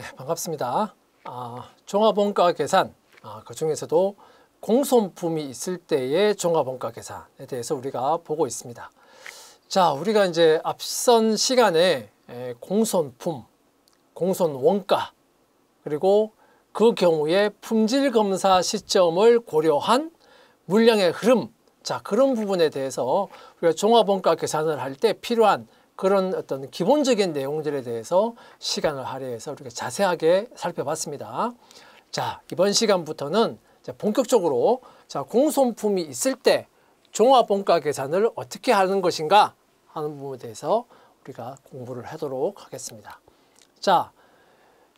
네, 반갑습니다. 종합원가 계산, 그 중에서도 공손품이 있을 때의 종합원가 계산에 대해서 우리가 보고 있습니다. 자, 우리가 이제 앞선 시간에 공손품, 공손원가, 그리고 그 경우에 품질검사 시점을 고려한 물량의 흐름, 자, 그런 부분에 대해서 우리가 종합원가 계산을 할 때 필요한 그런 어떤 기본적인 내용들에 대해서 시간을 할애해서 우리가 자세하게 살펴봤습니다. 자, 이번 시간부터는 본격적으로 공손품이 있을 때 종합원가 계산을 어떻게 하는 것인가 하는 부분에 대해서 우리가 공부를 하도록 하겠습니다. 자,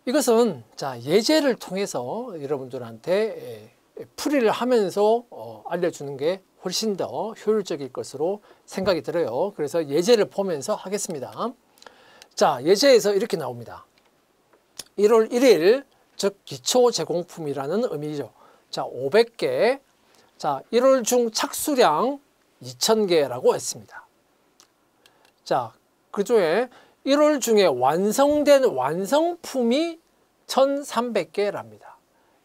이것은 예제를 통해서 여러분들한테 풀이를 하면서 알려주는 게 훨씬 더 효율적일 것으로 생각이 들어요. 그래서 예제를 보면서 하겠습니다. 자, 예제에서 이렇게 나옵니다. 1월 1일, 즉 기초 제공품이라는 의미죠. 자, 500개. 자, 1월 중 착수량 2000개라고 했습니다. 자, 그중에 1월 중에 완성된 완성품이 1300개랍니다.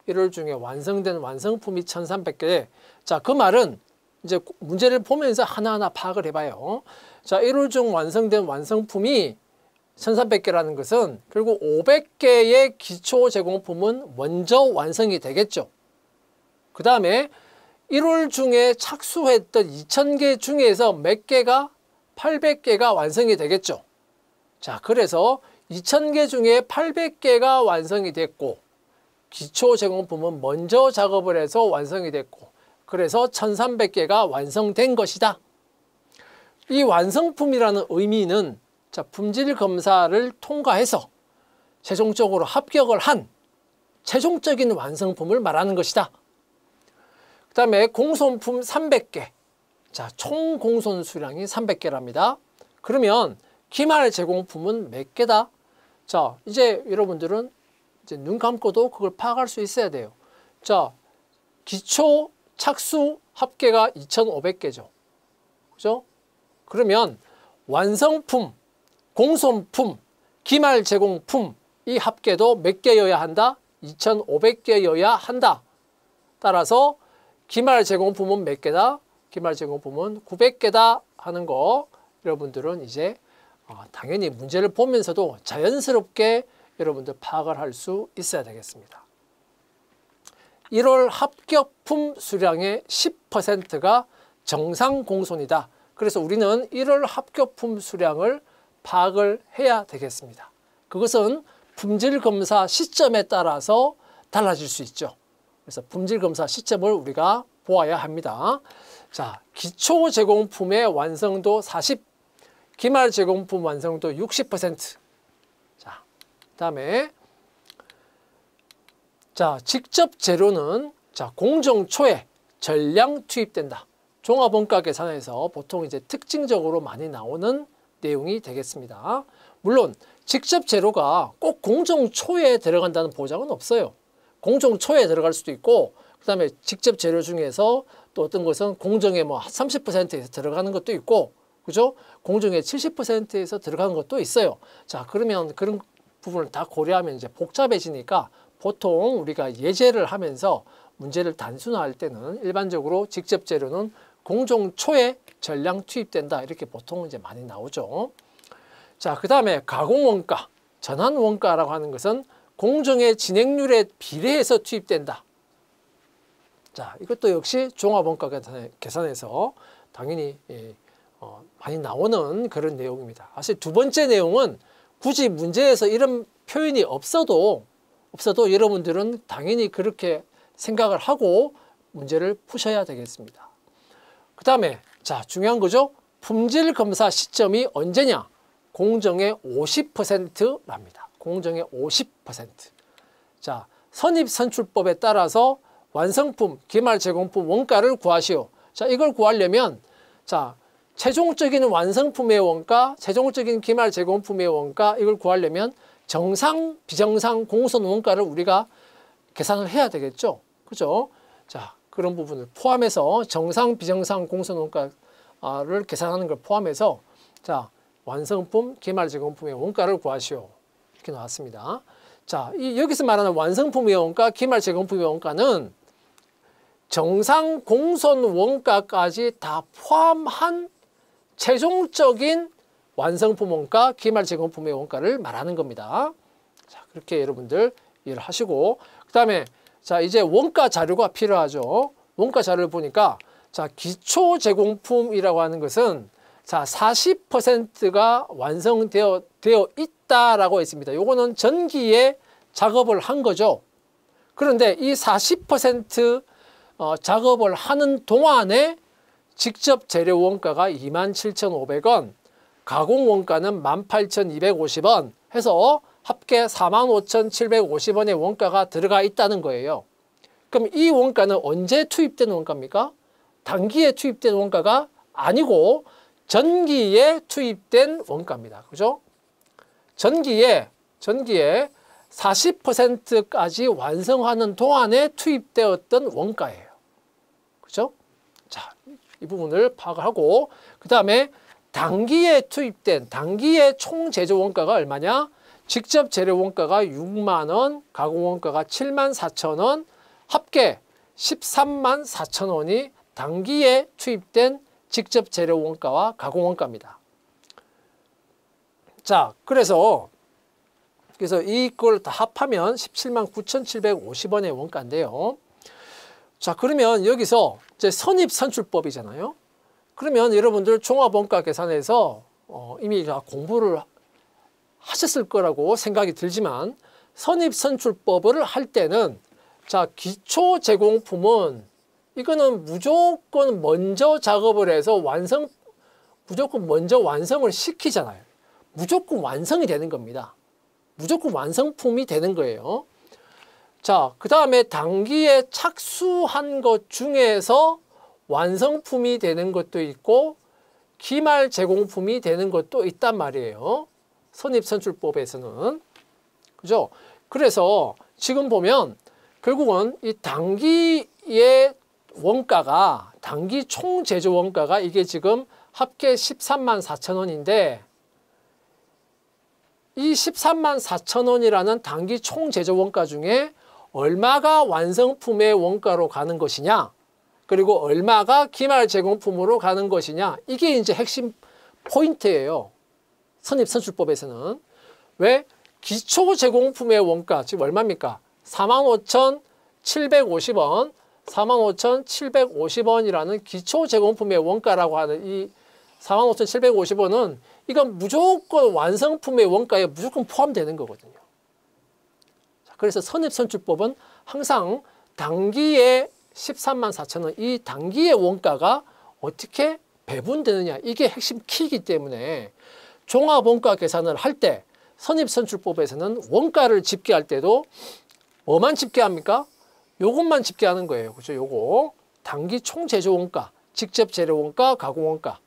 1월 중에 완성된 완성품이 1300개. 자, 그 말은 이제 문제를 보면서 하나하나 파악을 해봐요. 자, 1월 중 완성된 완성품이 1300개라는 것은 결국 500개의 기초 제공품은 먼저 완성이 되겠죠. 그 다음에 1월 중에 착수했던 2000개 중에서 몇 개가 800개가 완성이 되겠죠. 자, 그래서 2000개 중에 800개가 완성이 됐고 기초 제공품은 먼저 작업을 해서 완성이 됐고 그래서 1300개가 완성된 것이다. 이 완성품이라는 의미는 품질 검사를 통과해서 최종적으로 합격을 한 최종적인 완성품을 말하는 것이다. 그 다음에 공손품 300개. 자, 총 공손 수량이 300개랍니다. 그러면 기말 제공품은 몇 개다? 자, 이제 여러분들은 이제 눈 감고도 그걸 파악할 수 있어야 돼요. 자, 기초 착수 합계가 2500개죠. 그죠? 그러면 완성품, 공손품, 기말 제공품 이 합계도 몇 개여야 한다? 2500개여야 한다. 따라서 기말 제공품은 몇 개다? 기말 제공품은 900개다 하는 거 여러분들은 이제 당연히 문제를 보면서도 자연스럽게 여러분들 파악을 할 수 있어야 되겠습니다. 1월 합격품 수량의 10%가 정상 공손이다. 그래서 우리는 1월 합격품 수량을 파악을 해야 되겠습니다. 그것은 품질검사 시점에 따라서 달라질 수 있죠. 그래서 품질검사 시점을 우리가 보아야 합니다. 자, 기초 제공품의 완성도 40, 기말 제공품 완성도 60%. 자, 그다음에 직접 재료는 공정 초에 전량 투입된다. 종합원가 계산에서 보통 이제 특징적으로 많이 나오는 내용이 되겠습니다. 물론 직접 재료가 꼭 공정 초에 들어간다는 보장은 없어요. 공정 초에 들어갈 수도 있고, 그다음에 직접 재료 중에서 또 어떤 것은 공정에 뭐 30%에서 들어가는 것도 있고, 그죠? 공정에 70%에서 들어가는 것도 있어요. 자, 그러면 그런 부분을 다 고려하면 이제 복잡해지니까 보통 우리가 예제를 하면서 문제를 단순화할 때는 일반적으로 직접 재료는 공정 초에 전량 투입된다. 이렇게 보통 이제 많이 나오죠. 자, 그 다음에 가공원가, 전환원가라고 하는 것은 공정의 진행률에 비례해서 투입된다. 자, 이것도 역시 종합원가 계산에서 당연히 많이 나오는 그런 내용입니다. 사실 두 번째 내용은 굳이 문제에서 이런 표현이 없어도 여러분들은 당연히 그렇게 생각을 하고 문제를 푸셔야 되겠습니다. 그 다음에 중요한 거죠. 품질검사 시점이 언제냐? 공정의 50%랍니다. 공정의 50%. 자, 선입선출법에 따라서 완성품, 기말 제공품 원가를 구하시오. 자, 이걸 구하려면 최종적인 완성품의 원가, 최종적인 기말 제공품의 원가 이걸 구하려면 정상, 비정상 공손 원가를 우리가 계산을 해야 되겠죠. 그죠? 자, 그런 부분을 포함해서 정상, 비정상 공손 원가를 계산하는 걸 포함해서 완성품, 기말 제공품의 원가를 구하시오. 이렇게 나왔습니다. 자, 여기서 말하는 완성품의 원가, 기말 제공품의 원가는 정상 공선 원가까지 다 포함한 최종적인 완성품 원가, 기말 제공품의 원가를 말하는 겁니다. 자, 그렇게 여러분들 이해를 하시고, 그 다음에 자, 이제 원가 자료가 필요하죠. 원가 자료를 보니까 자, 기초 제공품이라고 하는 것은 자, 40%가 완성되어 있다라고 했습니다. 요거는 전기에 작업을 한 거죠. 그런데 이 40% 작업을 하는 동안에 직접 재료 원가가 27,500원, 가공 원가는 18,250원 해서 합계 45,750원의 원가가 들어가 있다는 거예요. 그럼 이 원가는 언제 투입된 원가입니까? 단기에 투입된 원가가 아니고 전기에 투입된 원가입니다. 그죠? 전기에 40%까지 완성하는 동안에 투입되었던 원가예요. 그죠? 자, 이 부분을 파악을 하고, 그 다음에 단기에 투입된, 단기의 총 제조 원가가 얼마냐? 직접 재료 원가가 6만 원, 가공 원가가 7만 4천 원, 합계 13만 4천 원이 단기에 투입된 직접 재료 원가와 가공 원가입니다. 자, 그래서 이걸 다 합하면 17만 9,750원의 원가인데요. 자, 그러면 여기서 이제 선입선출법이잖아요. 그러면 여러분들 종합원가 계산에서 이미 공부를 하셨을 거라고 생각이 들지만, 선입선출법을 할 때는 자, 기초 제공품은 이거는 무조건 먼저 작업을 해서 무조건 먼저 완성을 시키잖아요. 무조건 완성이 되는 겁니다. 무조건 완성품이 되는 거예요. 자, 그 다음에 단기에 착수한 것 중에서 완성품이 되는 것도 있고 기말 제공품이 되는 것도 있단 말이에요. 선입선출법에서는. 그죠? 그래서 지금 보면 결국은 이 단기의 원가가, 단기 총 제조 원가가 이게 지금 합계 13만 4천 원인데, 이 13만 4천 원이라는 단기 총 제조 원가 중에 얼마가 완성품의 원가로 가는 것이냐, 그리고 얼마가 기말 제공품으로 가는 것이냐, 이게 이제 핵심 포인트예요. 선입선출법에서는. 왜? 기초 제공품의 원가, 지금 얼마입니까? 45,750원, 45,750원이라는 기초 제공품의 원가라고 하는 이 45,750원은 이건 무조건 완성품의 원가에 무조건 포함되는 거거든요. 그래서 선입선출법은 항상 단기에 13만 4천 원, 이 단기의 원가가 어떻게 배분되느냐, 이게 핵심 키이기 때문에 종합원가 계산을 할 때 선입선출법에서는 원가를 집계할 때도 뭐만 집계합니까? 요것만 집계하는 거예요. 그죠? 요거 단기 총 제조 원가, 직접 재료 원가, 가공 원가,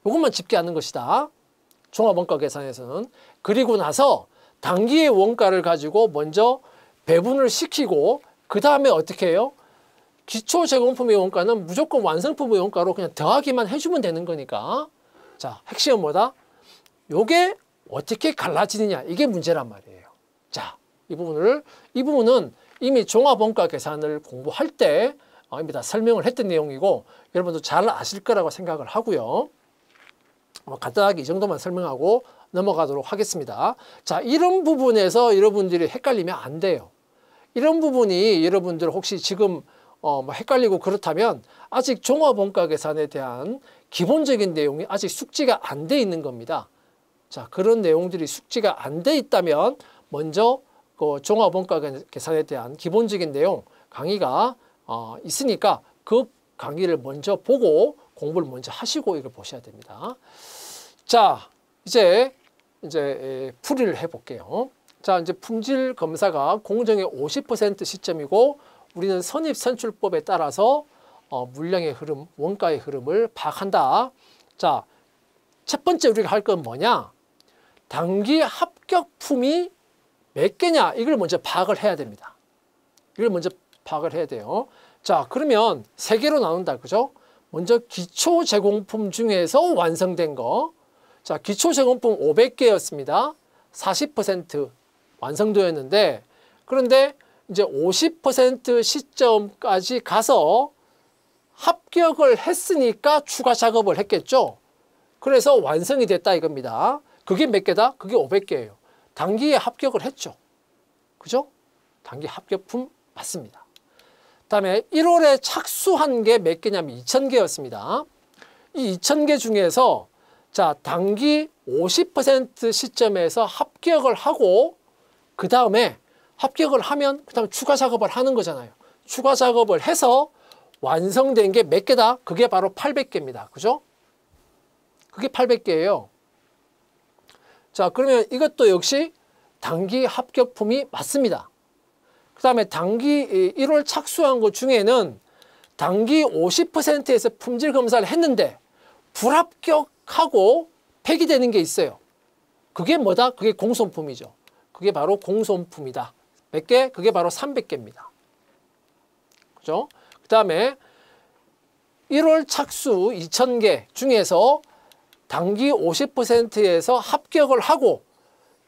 요것만 집계하는 것이다. 종합원가 계산에서는. 그리고 나서 단기의 원가를 가지고 먼저 배분을 시키고, 그 다음에 어떻게 해요? 기초 제공품의 원가는 무조건 완성품의 원가로 그냥 더하기만 해주면 되는 거니까. 자, 핵심은 뭐다? 요게 어떻게 갈라지느냐, 이게 문제란 말이에요. 자, 이 부분은 이미 종합원가 계산을 공부할 때 이미 다 설명을 했던 내용이고 여러분도 잘 아실 거라고 생각을 하고요. 간단하게 이 정도만 설명하고 넘어가도록 하겠습니다. 자, 이런 부분에서 여러분들이 헷갈리면 안 돼요. 이런 부분이 여러분들 혹시 지금 헷갈리고 그렇다면 아직 종합원가 계산에 대한 기본적인 내용이 아직 숙지가 안 돼 있는 겁니다. 자, 그런 내용들이 숙지가 안 돼 있다면 먼저 그 종합원가 계산에 대한 기본적인 내용 강의가 있으니까 그 강의를 먼저 보고 공부를 먼저 하시고 이걸 보셔야 됩니다. 자, 이제 풀이를 해볼게요. 자, 이제 품질 검사가 공정의 50% 시점이고 우리는 선입선출법에 따라서 물량의 흐름, 원가의 흐름을 파악한다. 자, 첫 번째 우리가 할 건 뭐냐? 단기 합격품이 몇 개냐? 이걸 먼저 파악을 해야 됩니다. 이걸 먼저 파악을 해야 돼요. 자, 그러면 세 개로 나눈다. 그죠? 먼저 기초 제공품 중에서 완성된 거. 자, 기초 제공품 500개였습니다. 40% 완성도였는데 그런데 이제 50% 시점까지 가서 합격을 했으니까 추가 작업을 했겠죠. 그래서 완성이 됐다 이겁니다. 그게 몇 개다? 그게 500개예요. 단기에 합격을 했죠. 그죠? 단기 합격품 맞습니다. 그다음에 1월에 착수한 게 몇 개냐면 2,000개였습니다. 이 2,000개 중에서 자, 단기 50% 시점에서 합격을 하고 그 다음에 합격을 하면 그 다음에 추가 작업을 하는 거잖아요. 추가 작업을 해서 완성된 게 몇 개다? 그게 바로 800개입니다. 그죠? 그게 800개예요. 자, 그러면 이것도 역시 단기 합격품이 맞습니다. 그 다음에 단기 1월 착수한 것 중에는 단기 50%에서 품질 검사를 했는데 불합격하고 폐기되는 게 있어요. 그게 뭐다? 그게 공손품이죠. 그게 바로 공손품이다. 몇 개? 그게 바로 300개입니다. 그죠? 그 다음에 1월 착수 2,000개 중에서 단기 50%에서 합격을 하고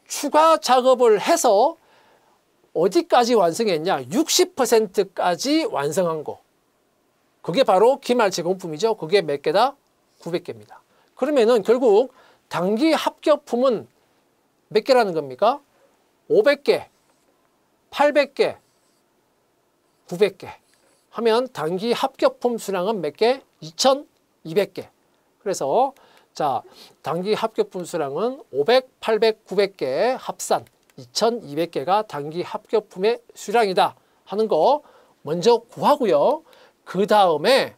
추가 작업을 해서 어디까지 완성했냐? 60%까지 완성한 거. 그게 바로 기말 제공품이죠. 그게 몇 개다? 900개입니다. 그러면은 결국 단기 합격품은 몇 개라는 겁니까? 500개, 800개, 900개 하면 단기 합격품 수량은 몇 개? 2,200개. 그래서 자, 단기 합격품 수량은 500, 800, 900개 합산 2,200개가 단기 합격품의 수량이다 하는 거 먼저 구하고요. 그 다음에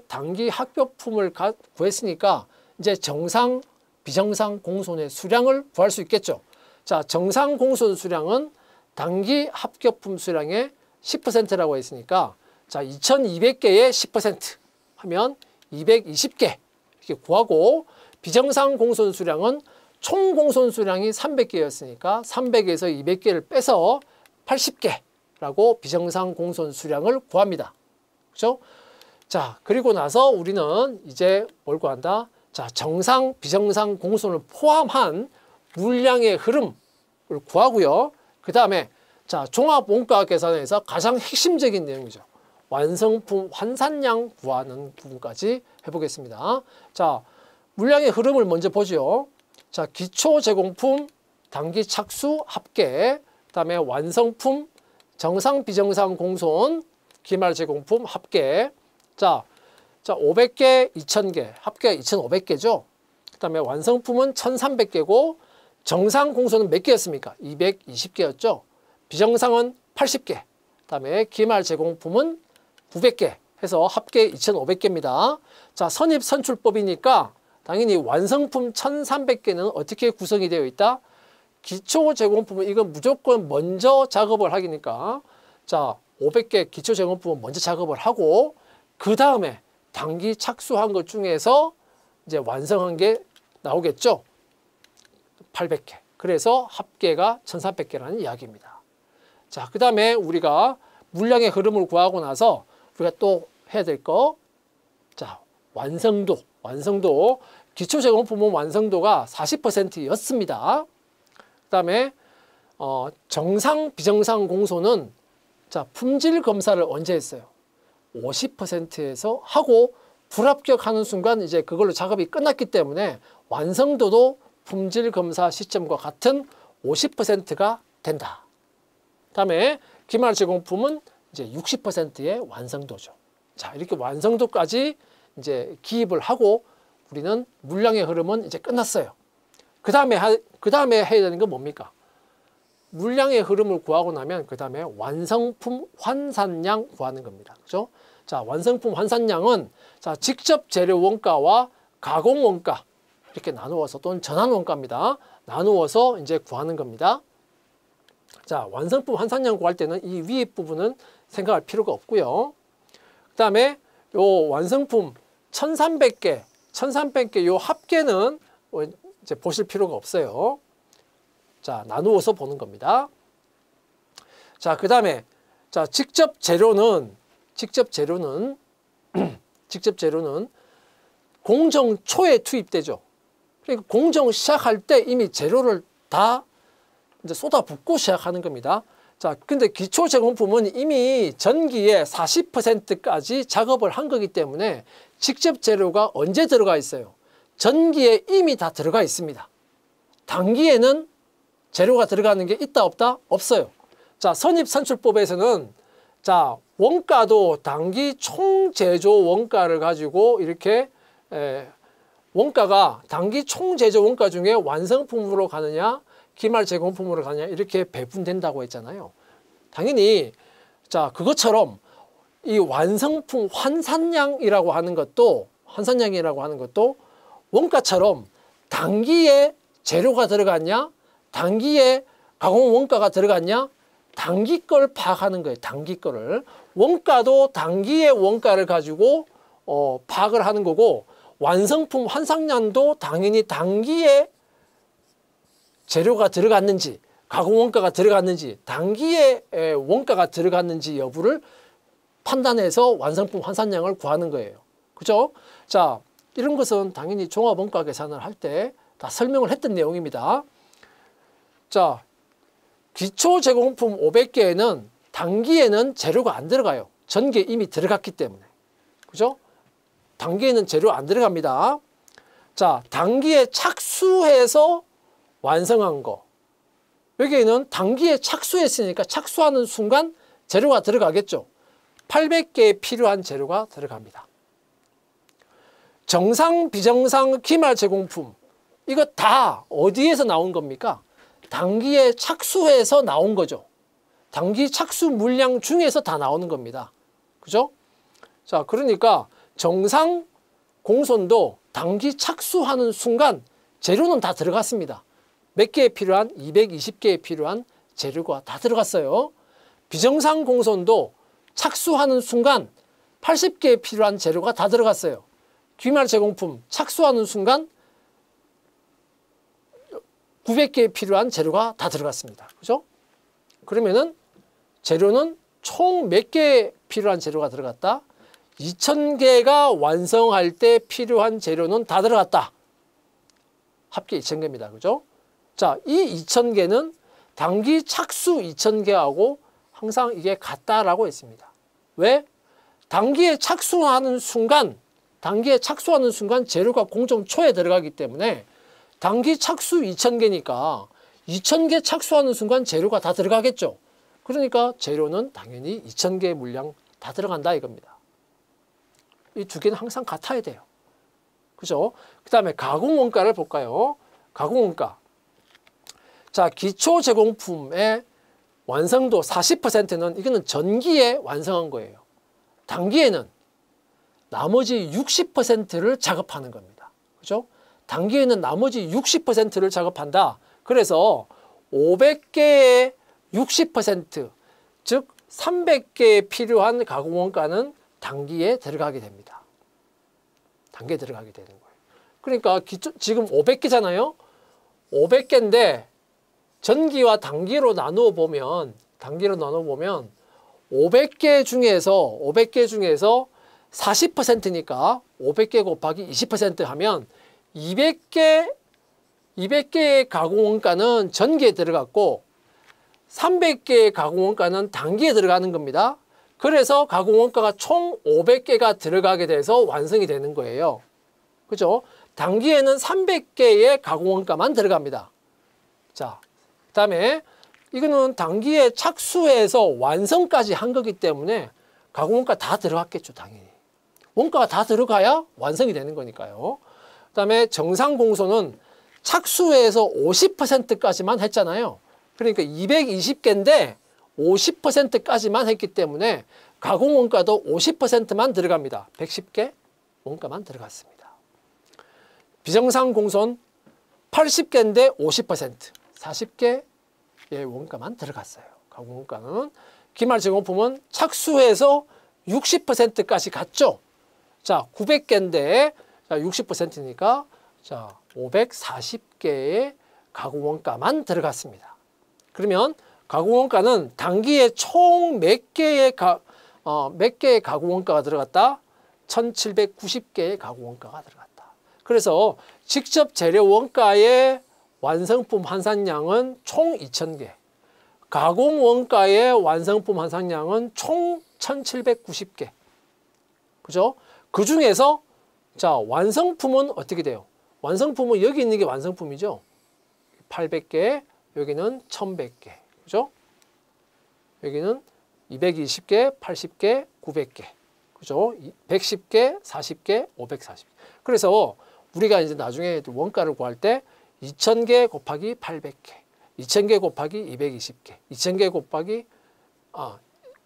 단기 합격품을 구했으니까 이제 정상, 비정상 공손의 수량을 구할 수 있겠죠. 자, 정상 공손 수량은 단기 합격품 수량의 10%라고 했으니까 자, 2,200개의 10% 하면 220개 이렇게 구하고 비정상 공손 수량은 총 공손 수량이 300개였으니까 300에서 200개를 빼서 80개라고 비정상 공손 수량을 구합니다. 그렇죠? 자, 그리고 나서 우리는 이제 뭘 구한다? 자, 정상, 비정상 공손을 포함한 물량의 흐름을 구하고요. 그 다음에 자, 종합원가 계산에서 가장 핵심적인 내용이죠. 완성품 환산량 구하는 부분까지 해보겠습니다. 자, 물량의 흐름을 먼저 보죠. 자, 기초 제공품, 단기 착수 합계, 그 다음에 완성품, 정상, 비정상 공손, 기말 제공품 합계. 자, 500개, 2,000개, 합계가 2,500개죠. 그 다음에 완성품은 1,300개고, 정상 공손은 몇 개였습니까? 220개였죠. 비정상은 80개. 그 다음에 기말 제공품은 900개 해서 합계 2,500개입니다. 자, 선입 선출법이니까 당연히 완성품 1,300개는 어떻게 구성이 되어 있다? 기초 제공품은 이건 무조건 먼저 작업을 하기니까 자, 500개 기초 제공품은 먼저 작업을 하고 그 다음에 단기 착수한 것 중에서 이제 완성한 게 나오겠죠. 800개. 그래서 합계가 1,300개라는 이야기입니다. 자, 그 다음에 우리가 물량의 흐름을 구하고 나서 우리가 또 해야 될 거, 자, 완성도. 기초 제공품은 완성도가 40%였습니다. 그 다음에 정상, 비정상 공손은 자, 품질 검사를 언제 했어요? 50%에서 하고 불합격하는 순간 이제 그걸로 작업이 끝났기 때문에 완성도도 품질 검사 시점과 같은 50%가 된다. 그 다음에 기말 제공품은 이제 60%의 완성도죠. 자, 이렇게 완성도까지 이제 기입을 하고 우리는 물량의 흐름은 이제 끝났어요. 그 다음에 해야 되는 건 뭡니까? 물량의 흐름을 구하고 나면 그 다음에 완성품 환산량 구하는 겁니다. 그죠? 자, 완성품 환산량은 자, 직접 재료 원가와 가공 원가 이렇게 나누어서 또는 전환 원가입니다. 나누어서 이제 구하는 겁니다. 자, 완성품 환산량 구할 때는 이 위에 부분은 생각할 필요가 없고요. 그 다음에 요 완성품 1,300개 요 합계는 이제 보실 필요가 없어요. 자, 나누어서 보는 겁니다. 자, 그 다음에 자, 직접 재료는 공정 초에 투입되죠. 그러니까 공정 시작할 때 이미 재료를 다 이제 쏟아붓고 시작하는 겁니다. 자, 근데 기초 제공품은 이미 전기의 40%까지 작업을 한 거기 때문에 직접 재료가 언제 들어가 있어요? 전기에 이미 다 들어가 있습니다. 단기에는 재료가 들어가는 게 있다 없다? 없어요. 자, 선입선출법에서는 자, 원가도 단기 총제조 원가를 가지고 이렇게 원가가 단기 총제조 원가 중에 완성품으로 가느냐 기말 제공품으로 가느냐 이렇게 배분된다고 했잖아요. 당연히 자, 그것처럼 이 완성품 환산량이라고 하는 것도 원가처럼 단기에 재료가 들어갔냐 단기에 가공 원가가 들어갔냐 단기 걸 파악하는 거예요. 단기 거를. 원가도 단기의 원가를 가지고 파악을 하는 거고 완성품 환산량도 당연히 단기에 재료가 들어갔는지 가공 원가가 들어갔는지 단기에 원가가 들어갔는지 여부를 판단해서 완성품 환산량을 구하는 거예요. 그죠? 자, 이런 것은 당연히 종합원가 계산을 할 때 다 설명을 했던 내용입니다. 자, 기초 제공품 500개에는 단기에는 재료가 안 들어가요. 전기에 이미 들어갔기 때문에. 그죠? 단기에는 재료 안 들어갑니다. 자, 단기에 착수해서 완성한 거. 여기에는 단기에 착수했으니까 착수하는 순간 재료가 들어가겠죠. 800개에 필요한 재료가 들어갑니다. 정상, 비정상, 기말 제공품. 이거 다 어디에서 나온 겁니까? 단기에 착수해서 나온 거죠. 단기 착수 물량 중에서 다 나오는 겁니다. 그죠? 자, 그러니까 정상 공손도 단기 착수하는 순간 재료는 다 들어갔습니다. 몇 개에 필요한? 220개에 필요한 재료가 다 들어갔어요. 비정상 공손도 착수하는 순간 80개에 필요한 재료가 다 들어갔어요. 기말 제공품 착수하는 순간 900개에 필요한 재료가 다 들어갔습니다. 그죠? 그러면은 재료는 총 몇 개에 필요한 재료가 들어갔다? 2000개가 완성할 때 필요한 재료는 다 들어갔다. 합계 2000개입니다. 그죠? 자, 이 2000개는 단기 착수 2000개하고 항상 이게 같다라고 했습니다. 왜? 단기에 착수하는 순간 재료가 공정 초에 들어가기 때문에 단기 착수 2000개니까 2000개 착수하는 순간 재료가 다 들어가겠죠. 그러니까 재료는 당연히 2000개 물량 다 들어간다 이겁니다. 이 두 개는 항상 같아야 돼요. 그죠? 그 다음에 가공원가를 볼까요? 가공원가. 자, 기초 제공품의 완성도 40%는 이거는 전기에 완성한 거예요. 단기에는 나머지 60%를 작업하는 겁니다. 그죠? 단기에는 나머지 60%를 작업한다. 그래서 500개의 60%, 즉 300개에 필요한 가공원가는 단기에 들어가게 됩니다. 단기에 들어가게 되는 거예요. 그러니까 지금 500개잖아요. 500개인데 전기와 단기로 나누어 보면 500개 중에서 40%니까 500개 곱하기 20% 하면 200개의 가공원가는 전기에 들어갔고 300개의 가공원가는 단기에 들어가는 겁니다. 그래서 가공원가가 총 500개가 들어가게 돼서 완성이 되는 거예요. 그죠? 단기에는 300개의 가공원가만 들어갑니다. 자, 그 다음에 이거는 단기에 착수해서 완성까지 한 거기 때문에 가공원가 다 들어갔겠죠, 당연히. 원가가 다 들어가야 완성이 되는 거니까요. 그 다음에 정상공소는 착수해서 50%까지만 했잖아요. 그러니까 220개인데 50%까지만 했기 때문에 가공원가도 50%만 들어갑니다. 110개 원가만 들어갔습니다. 비정상공소는 80개인데 50%, 40개의 원가만 들어갔어요. 가공원가는. 기말 제공품은 착수해서 60%까지 갔죠. 자, 900개인데 60%니까 자, 540개의 가공원가만 들어갔습니다. 그러면 가공원가는 단기에 총 몇 개의 가공원가가 들어갔다? 1790개의 가공원가가 들어갔다. 그래서 직접 재료 원가의 완성품 환산량은 총 2000개. 가공 원가의 완성품 환산량은 총 1790개. 그죠? 그 중에서 자, 완성품은 어떻게 돼요? 완성품은 여기 있는 게 완성품이죠. 800개, 여기는 1100개. 그죠? 여기는 220개, 80개, 900개. 그죠? 110개, 40개, 540개. 그래서 우리가 이제 나중에 원가를 구할 때 2000개 곱하기 800개, 2000개 곱하기 220개, 2000개 곱하기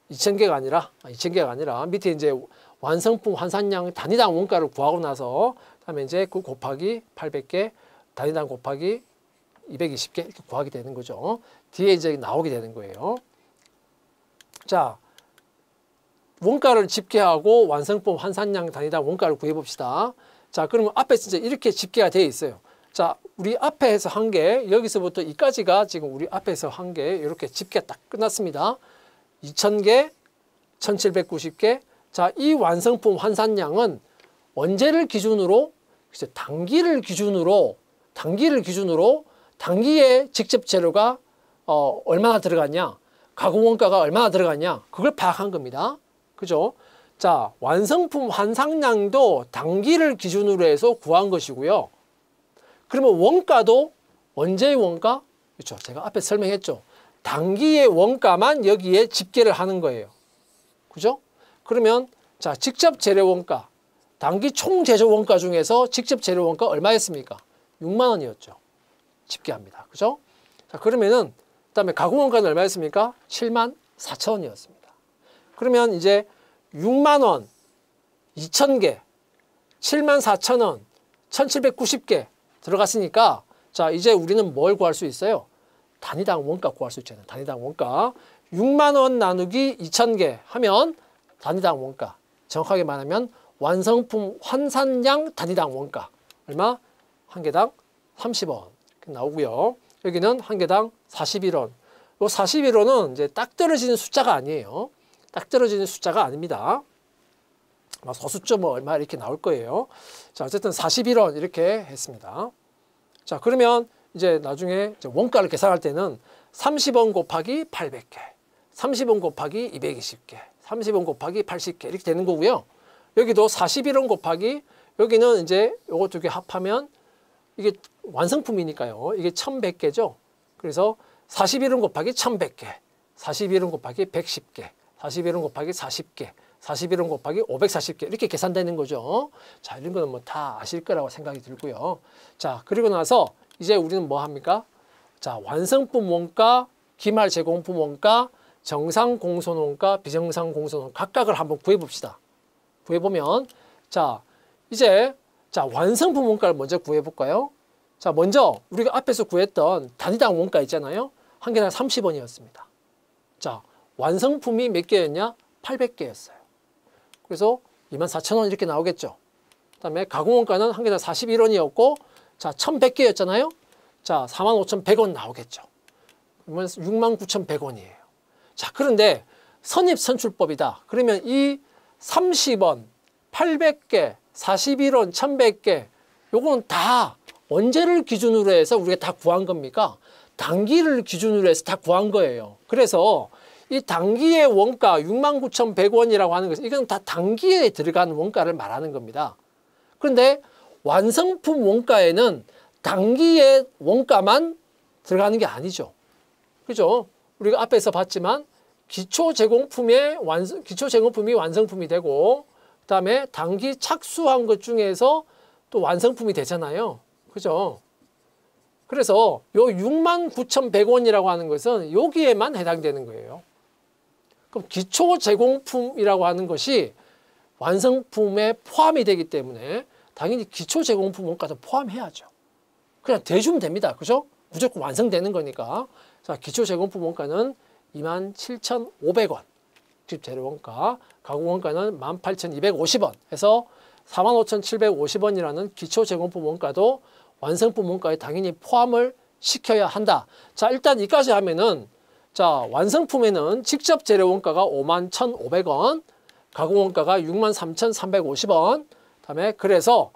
2000개가 아니라 밑에 이제 완성품 환산량 단위당 원가를 구하고 나서 그다음에 이제 그 곱하기 800개, 단위당 곱하기 220개 이렇게 구하게 되는 거죠. 뒤에 이제 나오게 되는 거예요. 자, 원가를 집계하고 완성품 환산량 단위당 원가를 구해 봅시다. 자, 그러면 앞에 진짜 이렇게 집계가 되어 있어요. 자, 우리 앞에서 한 개, 여기서부터 이까지가 지금 우리 앞에서 한 개, 이렇게 집계 딱 끝났습니다. 2000개, 1790개. 자, 이 완성품 환산량은 언제를 기준으로? 단기를 기준으로 단기에 직접 재료가 얼마나 들어갔냐, 가공 원가가 얼마나 들어갔냐, 그걸 파악한 겁니다. 그죠? 자, 완성품 환산량도 단기를 기준으로 해서 구한 것이고요. 그러면 원가도 언제의 원가? 그렇죠. 제가 앞에 설명했죠. 단기의 원가만 여기에 집계를 하는 거예요. 그죠? 그러면 자, 직접 재료 원가, 단기 총 제조 원가 중에서 직접 재료 원가 얼마였습니까? 6만 원이었죠. 집계합니다. 그죠? 자, 그러면은 그다음에 가공 원가는 얼마였습니까? 7만 4천 원이었습니다. 그러면 이제 6만 원, 2,000개, 7만 4천 원, 1,790개 들어갔으니까 자, 이제 우리는 뭘 구할 수 있어요? 단위당 원가 구할 수 있잖아요. 단위당 원가. 6만 원 나누기 2,000개 하면 단위당 원가. 정확하게 말하면 완성품 환산량 단위당 원가. 얼마? 한 개당 30원 나오고요. 여기는 한 개당 41원. 이 41원은 이제 딱 떨어지는 숫자가 아니에요. 딱 떨어지는 숫자가 아닙니다. 소수점 얼마 이렇게 나올 거예요. 자, 어쨌든 41원 이렇게 했습니다. 자, 그러면 이제 나중에 이제 원가를 계산할 때는 30원 곱하기 800개, 30원 곱하기 220개, 30원 곱하기 80개 이렇게 되는 거고요. 여기도 41원 곱하기 여기는 이제 요거 두 개 합하면 이게 완성품이니까요. 이게 1100개죠. 그래서 41원 곱하기 1100개, 41원 곱하기 110개, 41원 곱하기 40개, 41원 곱하기 540개 이렇게 계산되는 거죠. 자, 이런 거는 뭐 다 아실 거라고 생각이 들고요. 자, 그리고 나서 이제 우리는 뭐 합니까? 자, 완성품 원가, 기말 제공품 원가, 정상 공손 원가, 비정상 공손 원가 각각을 한번 구해 봅시다. 구해 보면 자, 이제 자, 완성품 원가를 먼저 구해 볼까요? 자, 먼저 우리가 앞에서 구했던 단위당 원가 있잖아요. 한 개당 30원이었습니다. 자, 완성품이 몇 개였냐? 800개였어요. 그래서 24,000원 이렇게 나오겠죠. 그다음에 가공 원가는 한 개당 41원이었고 자, 1100개였잖아요. 자, 45,100원 나오겠죠. 그러면 69,100원이에요. 자, 그런데 선입선출법이다. 그러면 이 30원, 800개, 41원, 1100개 요거는 다 언제를 기준으로 해서 우리가 다 구한 겁니까? 단기를 기준으로 해서 다 구한 거예요. 그래서 이 단기의 원가 69,100원이라고 하는 것은 이건 다 단기에 들어간 원가를 말하는 겁니다. 그런데 완성품 원가에는 단기의 원가만 들어가는 게 아니죠. 그죠? 우리가 앞에서 봤지만 기초 제공품이 완성품이 되고 그다음에 단기 착수한 것 중에서 또 완성품이 되잖아요. 그죠? 그래서 요 69,100원이라고 하는 것은 여기에만 해당되는 거예요. 그럼 기초 제공품이라고 하는 것이 완성품에 포함이 되기 때문에 당연히 기초 제공품 원가도 포함해야죠. 그냥 대주면 됩니다. 그죠? 무조건 완성되는 거니까. 자, 기초 제공품 원가는 27,500원. 집 재료 원가, 가공 원가는 18,250원 해서 45,750원이라는 기초 제공품 원가도 완성품 원가에 당연히 포함을 시켜야 한다. 자, 일단 이까지 하면은 자, 완성품에는 직접 재료 원가가 51,500원, 가공 원가가 63,350원. 그다음에 그래서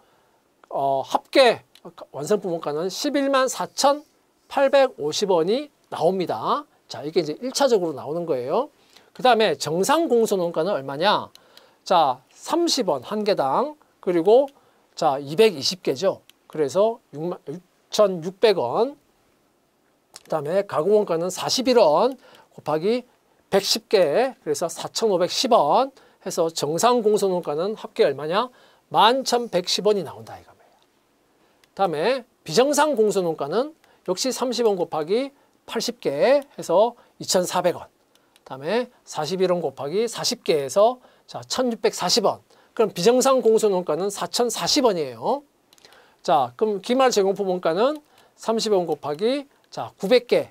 합계 완성품 원가는 114,850원이 나옵니다. 자, 이게 이제 1차적으로 나오는 거예요. 그 다음에 정상 공소 원가는 얼마냐? 자, 30원 한 개당, 그리고 자, 220개죠. 그래서 6,600원. 그 다음에 가공원가는 41원 곱하기 110개, 그래서 4,510원 해서 정상 공소 원가는 합계 얼마냐? 11,110원이 나온다 이겁니다. 다음에 비정상 공소 원가는 역시 30원 곱하기 80개 해서 2,400원. 다음에 41원 곱하기 40개 해서 자, 1,640원. 그럼 비정상 공소 원가는 4,040원이에요. 자, 그럼 기말 제공품 원가는 30원 곱하기 자, 900개.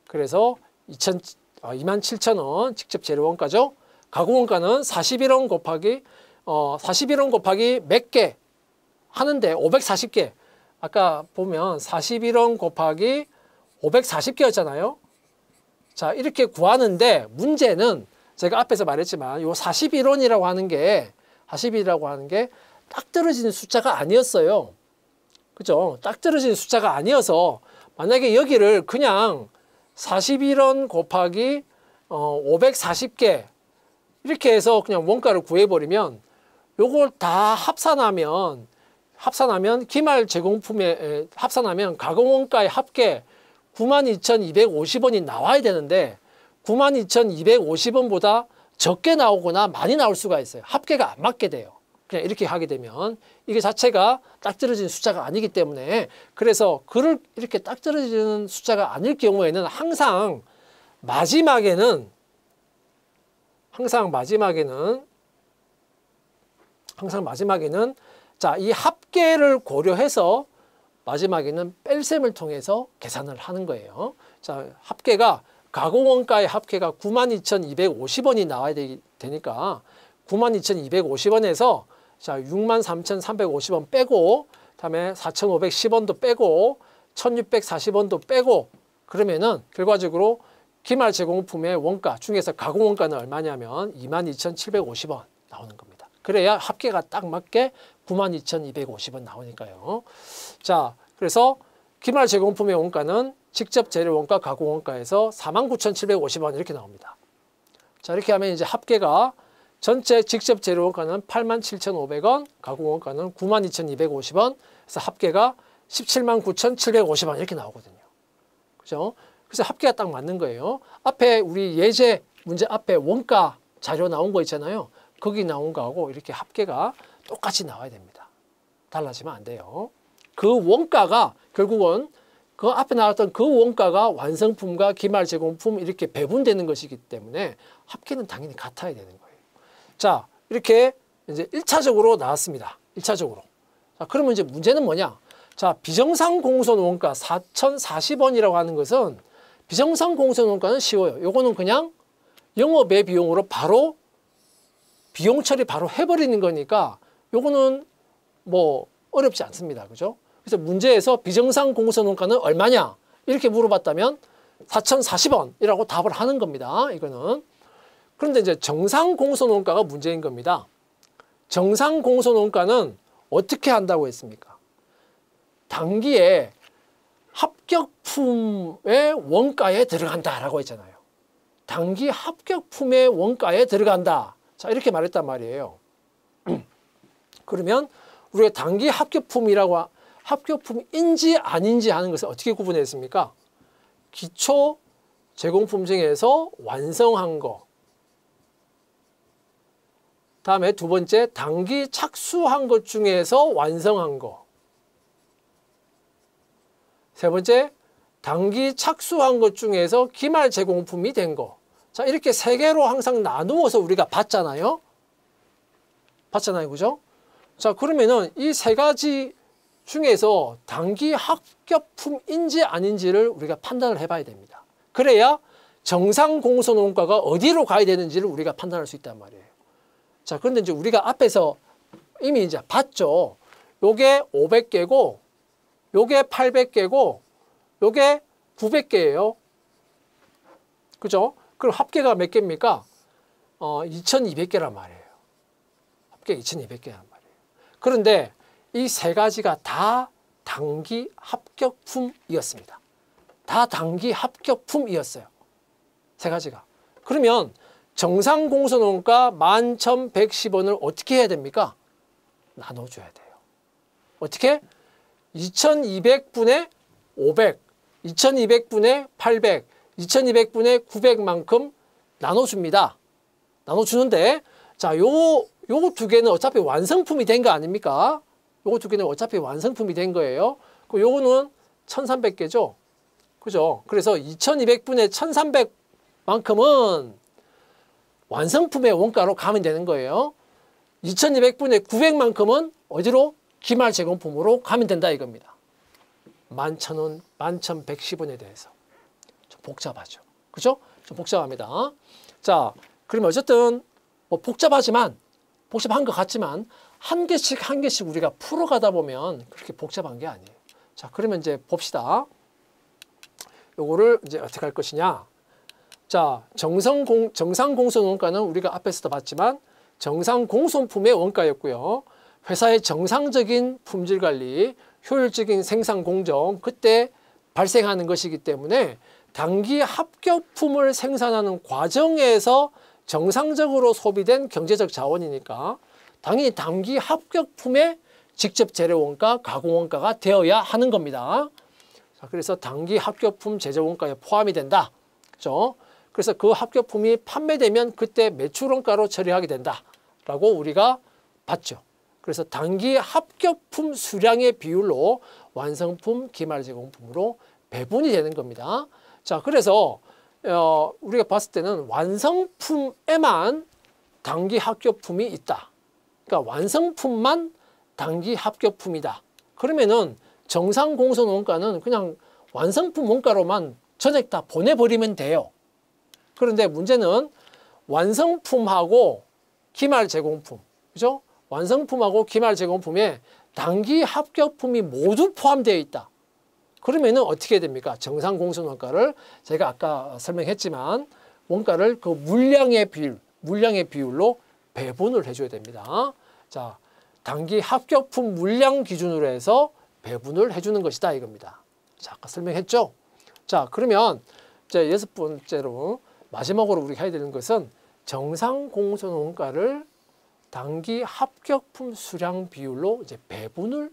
그래서 27,000원 직접 재료 원가죠. 가공 원가는 41원 곱하기 41원 곱하기 몇 개 하는데 540개. 아까 보면 41원 곱하기 540개였잖아요. 자, 이렇게 구하는데 문제는 제가 앞에서 말했지만 요 41원이라고 하는 게 딱 떨어지는 숫자가 아니었어요. 그죠? 딱 떨어지는 숫자가 아니어서 만약에 여기를 그냥 41원 곱하기 540개 이렇게 해서 그냥 원가를 구해버리면 요걸 다 합산하면 기말 제공품에 합산하면 가공원가의 합계 92,250원이 나와야 되는데 92,250원보다 적게 나오거나 많이 나올 수가 있어요. 합계가 안 맞게 돼요. 그냥 이렇게 하게 되면 이게 자체가 딱 떨어지는 숫자가 아니기 때문에 그래서 글을 이렇게 딱 떨어지는 숫자가 아닐 경우에는 항상 마지막에는 자, 이 합계를 고려해서 마지막에는 뺄셈을 통해서 계산을 하는 거예요. 자, 합계가 가공원가의 합계가 92,250원이 나와야 되니까 92,250원에서 자, 63,350원 빼고 그다음에 4,510원도 빼고 1,640원도 빼고 그러면은 결과적으로 기말 제공품의 원가 중에서 가공원가는 얼마냐면 22,750원 나오는 겁니다. 그래야 합계가 딱 맞게 92,250원 나오니까요. 자, 그래서 기말 제공품의 원가는 직접 재료 원가, 가공 원가에서 49,750원 이렇게 나옵니다. 자, 이렇게 하면 이제 합계가 전체 직접 재료 원가는 87,500원, 가공 원가는 92,250원, 그래서 합계가 179,750원 이렇게 나오거든요. 그죠? 그래서 합계가 딱 맞는 거예요. 앞에 우리 예제 문제 앞에 원가 자료 나온 거 있잖아요. 거기 나온 거하고 이렇게 합계가 똑같이 나와야 됩니다. 달라지면 안 돼요. 그 원가가 결국은 그 앞에 나왔던 그 원가가 완성품과 기말 제공품 이렇게 배분되는 것이기 때문에 합계는 당연히 같아야 되는 거예요. 자, 이렇게 이제 1차적으로 나왔습니다. 1차적으로. 자, 그러면 이제 문제는 뭐냐? 자, 비정상 공소는 원가 4,040원이라고 하는 것은 비정상 공소는 원가는 쉬워요. 요거는 그냥 영업의 비용으로 바로 비용 처리 바로 해버리는 거니까 요거는 뭐 어렵지 않습니다. 그죠? 그래서 문제에서 비정상 공소 원가는 얼마냐? 이렇게 물어봤다면 4,040원이라고 답을 하는 겁니다. 이거는. 그런데 이제 정상 공소 원가가 문제인 겁니다. 정상 공소 원가는 어떻게 한다고 했습니까? 당기에 합격품의 원가에 들어간다라고 했잖아요. 당기 합격품의 원가에 들어간다. 자, 이렇게 말했단 말이에요. 그러면 우리가 당기 합격품인지 아닌지 하는 것을 어떻게 구분했습니까? 기초 제공품 중에서 완성한 거. 다음에 두 번째, 당기 착수한 것 중에서 완성한 거. 세 번째, 당기 착수한 것 중에서 기말 제공품이 된 거. 자, 이렇게 세 개로 항상 나누어서 우리가 봤잖아요. 그죠? 자, 그러면은 이 세 가지 중에서 당기 합격품인지 아닌지를 우리가 판단을 해봐야 됩니다. 그래야 정상 공소 원가가 어디로 가야 되는지를 우리가 판단할 수 있단 말이에요. 자, 그런데 이제 우리가 앞에서 이미 이제 봤죠. 요게 500개고, 요게 800개고, 요게 900개예요. 그죠? 그럼 합계가 몇 개입니까? 2200개란 말이에요. 합계 2200개란 말이에요. 그런데 이 세 가지가 다 당기 합격품이었습니다. 다 당기 합격품이었어요. 세 가지가. 그러면 정상 공선 원가 11,110원을 어떻게 해야 됩니까? 나눠줘야 돼요. 어떻게? 2,200분의 500, 2,200분의 800, 2,200분의 900만큼 나눠줍니다. 나눠주는데, 자, 요 두 개는 어차피 완성품이 된 거 아닙니까? 요거 두 개는 어차피 완성품이 된 거예요. 그 요거는 1,300개죠. 그죠? 그래서 2,200분의 1,300만큼은 완성품의 원가로 가면 되는 거예요. 2,200분의 900만큼은 어디로? 기말 제공품으로 가면 된다 이겁니다. 11,000원, 11,110원에 대해서. 좀 복잡하죠. 그죠? 좀 복잡합니다. 자, 그러면 어쨌든 뭐 복잡한 것 같지만 한 개씩 우리가 풀어가다 보면 그렇게 복잡한 게 아니에요. 자, 그러면 이제 봅시다. 요거를 이제 어떻게 할 것이냐. 자, 정상 공선 원가는 우리가 앞에서도 봤지만 정상 공손품의 원가였고요. 회사의 정상적인 품질 관리, 효율적인 생산 공정, 그때 발생하는 것이기 때문에 단기 합격품을 생산하는 과정에서 정상적으로 소비된 경제적 자원이니까 당연히 단기 합격품의 직접 재료 원가, 가공 원가가 되어야 하는 겁니다. 자, 그래서 단기 합격품 제조 원가에 포함이 된다. 그렇죠? 그래서 그 합격품이 판매되면 그때 매출 원가로 처리하게 된다라고 우리가 봤죠. 그래서 단기 합격품 수량의 비율로 완성품, 기말 제공품으로 배분이 되는 겁니다. 자, 그래서 우리가 봤을 때는 완성품에만 단기 합격품이 있다. 그러니까 완성품만 단기 합격품이다. 그러면은 정상 공선 원가는 그냥 완성품 원가로만 전액 다 보내버리면 돼요. 그런데 문제는 완성품하고 기말 제공품, 그죠? 완성품하고 기말 제공품에 단기 합격품이 모두 포함되어 있다. 그러면은 어떻게 됩니까? 정상 공선 원가를 제가 아까 설명했지만 원가를 그 물량의 비율로 배분을 해줘야 됩니다. 자, 단기 합격품 물량 기준으로 해서 배분을 해주는 것이다 이겁니다. 자, 아까 설명했죠? 자, 그러면 이제 6번째로 마지막으로 우리가 해야 되는 것은 정상 공선 원가를 단기 합격품 수량 비율로 이제 배분을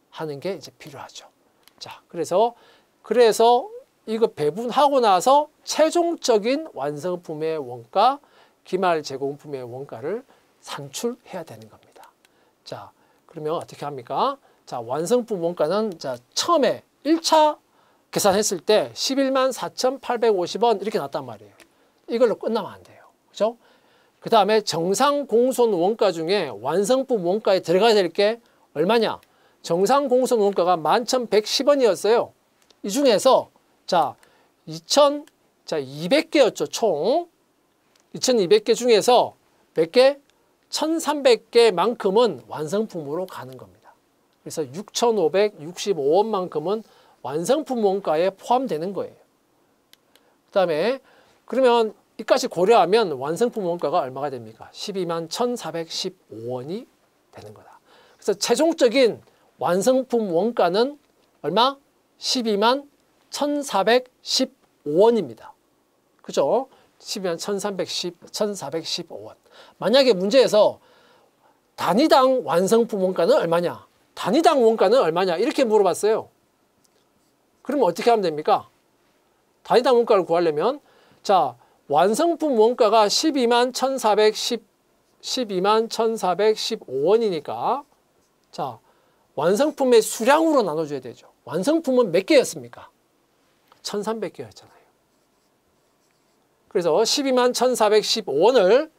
하는 게 이제 필요하죠. 자, 그래서 이거 배분하고 나서 최종적인 완성품의 원가, 기말 제공품의 원가를 산출해야 되는 겁니다. 자, 그러면 어떻게 합니까? 자, 완성품 원가는 자, 처음에 1차 계산했을 때 114,850원 이렇게 났단 말이에요. 이걸로 끝나면 안 돼요. 그죠? 그 다음에 정상 공선 원가 중에 완성품 원가에 들어가야 될 게 얼마냐? 정상 공선 원가가 11,110원이었어요. 이 중에서 자, 2,200개였죠, 총. 2,200개 중에서 몇 개? 1,300개만큼은 완성품으로 가는 겁니다. 그래서 6,565원만큼은 완성품 원가에 포함되는 거예요. 그 다음에 그러면 이까지 고려하면 완성품 원가가 얼마가 됩니까? 121,415원이 되는 거다. 그래서 최종적인 완성품 원가는 얼마? 121,415원입니다. 그죠? 121,415원. 만약에 문제에서 단위당 완성품 원가는 얼마냐? 단위당 원가는 얼마냐? 이렇게 물어봤어요. 그러면 어떻게 하면 됩니까? 단위당 원가를 구하려면 자, 완성품 원가가 121,415원이니까 자, 완성품의 수량으로 나눠줘야 되죠. 완성품은 몇 개였습니까? 1,300개였잖아요. 그래서 121,415원을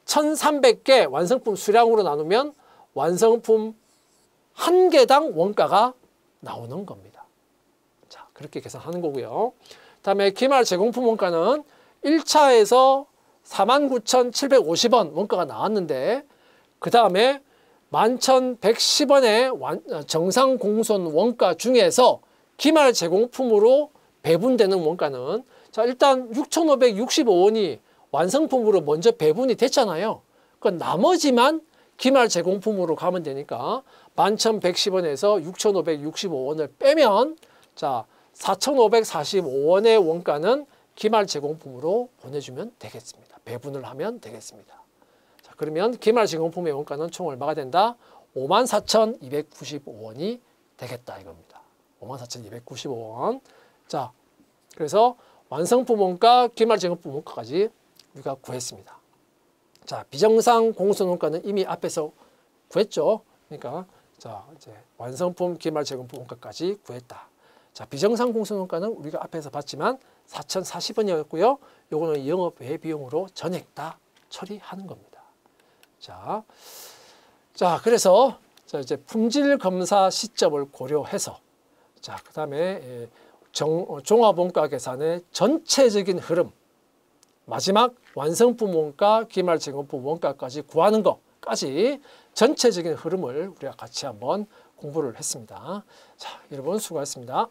1,300개 완성품 수량으로 나누면 완성품 한 개당 원가가 나오는 겁니다. 자, 그렇게 계산하는 거고요. 다음에 기말 제공품 원가는 1차에서 49,750원 원가가 나왔는데 그 다음에 11,110원의 정상 공선 원가 중에서 기말 제공품으로 배분되는 원가는 자, 일단 6,565원이 완성품으로 먼저 배분이 됐잖아요. 그 나머지만 기말 제공품으로 가면 되니까 11,110원에서 6,565원을 빼면 자, 4,545원의 원가는 기말 제공품으로 보내주면 되겠습니다. 배분을 하면 되겠습니다. 자, 그러면 기말 제공품의 원가는 총 얼마가 된다? 54,295원이 되겠다 이겁니다. 54,295원. 자, 그래서 완성품 원가, 기말 제공품 원가까지 우리가 구했습니다. 자, 비정상 공선 원가는 이미 앞에서 구했죠. 그러니까 자, 이제 완성품, 기말 제공품 원가까지 구했다. 자, 비정상 공선 원가는 우리가 앞에서 봤지만 4,040원이었고요. 요거는 영업 외 비용으로 전액 다 처리하는 겁니다. 자, 그래서 자, 이제 품질 검사 시점을 고려해서 자, 그다음에 종합원가 계산의 전체적인 흐름, 마지막 완성품 원가, 기말 제공품 원가까지 구하는 것까지 전체적인 흐름을 우리가 같이 한번 공부를 했습니다. 자, 여러분 수고하셨습니다.